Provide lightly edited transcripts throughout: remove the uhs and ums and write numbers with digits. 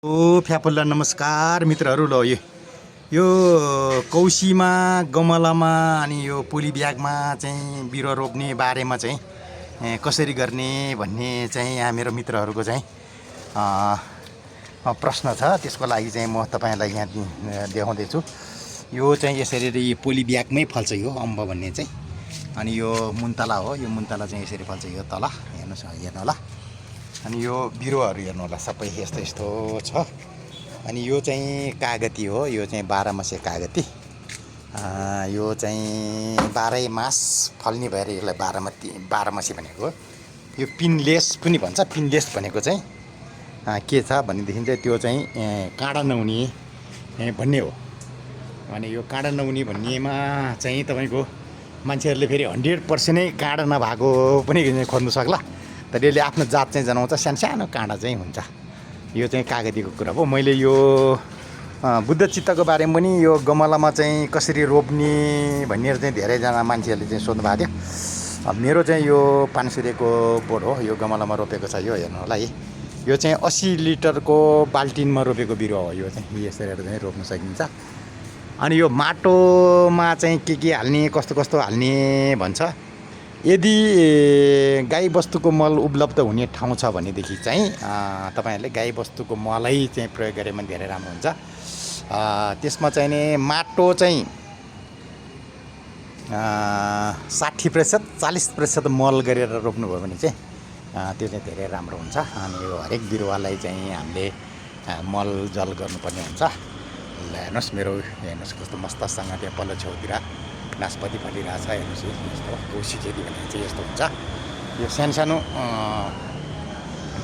ओ फ्यापल्ला नमस्कार मित्रहरू। ल यो कौसीमा गमलामा अनि यो पोली ब्यागमा चाहिँ बिरुवा रोप्ने बारेमा चाहिँ कसरी गर्ने भन्ने चाहिँ यहाँ मेरो मित्रहरूको चाहिँ प्रश्न छ। त्यसको लागि चाहिँ म तपाईँलाई यहाँ देखाउँदैछु। यो चाहिँ यसरी पोली ब्यागमै फल्छ यो अम्ब भन्ने चाहिँ। अनि यो मुन्तला हो, यो मुन्तला चाहिँ यसरी फल्छ यो तल हेर्नुहोस्, हेर्नु होला। अनि यो बिरुवाहरू हेर्नु होला, सबै यस्तो यस्तो छ। अनि यो चाहिँ कागती हो, यो चाहिँ 12 मासे कागती। यो चाहिँ 12 मास फल्ने भएर यसलाई 12 मासे भनेको। यो पिनलेस पनि भन्छ। पिनलेस भनेको चाहिँ के छ भनेदेखि चाहिँ त्यो चाहिँ काँडा नहुने भन्ने हो। अनि यो काँडा नहुने भन्नेमा चाहिँ तपाईँको मान्छेहरूले फेरि 100% नै काँडा नभएको पनि खोज्नु सक्ला। तर यसले आफ्नो जात चाहिँ जनाउँछ, सानो काँडा चाहिँ हुन्छ। यो चाहिँ कागतीको कुरा हो। मैले यो बुद्ध चित्तको बारेमा पनि यो गमलामा चाहिँ कसरी रोप्ने भन्ने चाहिँ धेरैजना मान्छेहरूले चाहिँ सोध्नु भएको थियो। मेरो चाहिँ यो 5 सूर्यको बोट हो, यो गमलामा रोपेको छ। यो हेर्नु होला है, यो चाहिँ 80 लिटरको बाल्टिनमा रोपेको बिरुवा हो। यो चाहिँ यसरी चाहिँ रोप्न सकिन्छ। अनि यो माटोमा चाहिँ के हाल्ने, कस्तो कस्तो हाल्ने भन्छ। यदि गाईबस्तुको मल उपलब्ध हुने ठाउँ छ भनेदेखि चाहिँ तपाईँहरूले गाईबस्तुको मलै चाहिँ प्रयोग गरे भने धेरै राम्रो हुन्छ। त्यसमा चाहिँ नि माटो चाहिँ 60% 40% मल गरेर रोप्नुभयो भने चाहिँ त्यो चाहिँ धेरै राम्रो हुन्छ। अनि यो हरेक बिरुवालाई चाहिँ हामीले मल जल गर्नुपर्ने हुन्छ। ल हेर्नुहोस्, मेरो हेर्नुहोस् कस्तो मस्तसँग त्यहाँ पल्लो छेउतिर नासपति फलिरहेछ। हेर्नुहोस् यस्तो कौसी खेती भनेको चाहिँ यस्तो हुन्छ। यो सानो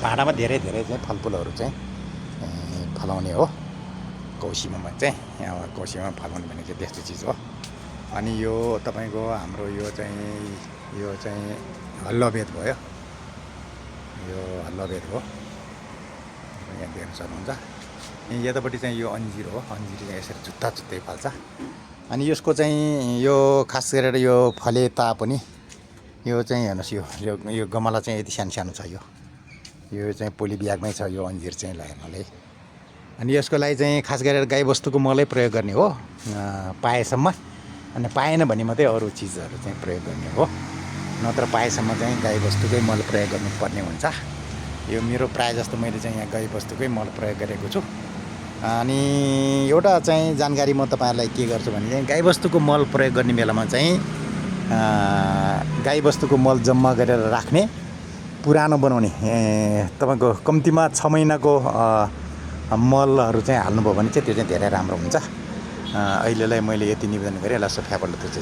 भाँडामा धेरै चाहिँ फलफुलहरू चाहिँ फलाउने हो कौसीमा चाहिँ। यहाँ कौसीमा फलाउने भनेको चाहिँ त्यस्तो चिज हो। अनि यो तपाईँको हाम्रो यो चाहिँ हल्लोबेद भयो। यो हल्लोबेद हो, यहाँ देख्न सक्नुहुन्छ। यतापट्टि चाहिँ यो अन्जिर हो। अन्जिर चाहिँ यसरी जुत्तै फल्छ। अनि यसको चाहिँ यो खास गरेर यो फले तापनि यो चाहिँ हेर्नुहोस्, यो गमला चाहिँ यति सानो छ। यो चाहिँ पोली ब्यागमै छ यो अन्जिर चाहिँ। ल हेर्नुलाई। अनि यसको लागि चाहिँ खास गरेर गाईबस्तुको मलै प्रयोग गर्ने हो पाएसम्म। अनि पाएन भने मात्रै अरू चिजहरू चाहिँ प्रयोग गर्ने हो। नत्र पाएसम्म चाहिँ गाईबस्तुकै मल प्रयोग गर्नुपर्ने हुन्छ। यो मेरो प्रायः जस्तो मैले चाहिँ यहाँ गाईबस्तुकै मल प्रयोग गरेको छु। अनि एउटा चाहिँ जानकारी म तपाईँहरूलाई के गर्छु भने चाहिँ गाईबस्तुको मल प्रयोग गर्ने बेलामा चाहिँ गाईबस्तुको मल जम्मा गरेर राख्ने, पुरानो बनाउने। तपाईँको कम्तीमा 6 महिनाको मलहरू चाहिँ हाल्नुभयो भने चाहिँ त्यो चाहिँ धेरै राम्रो हुन्छ। अहिलेलाई मैले यति निवेदन गरेँ। ल फ्यापल्ला तुच्चे।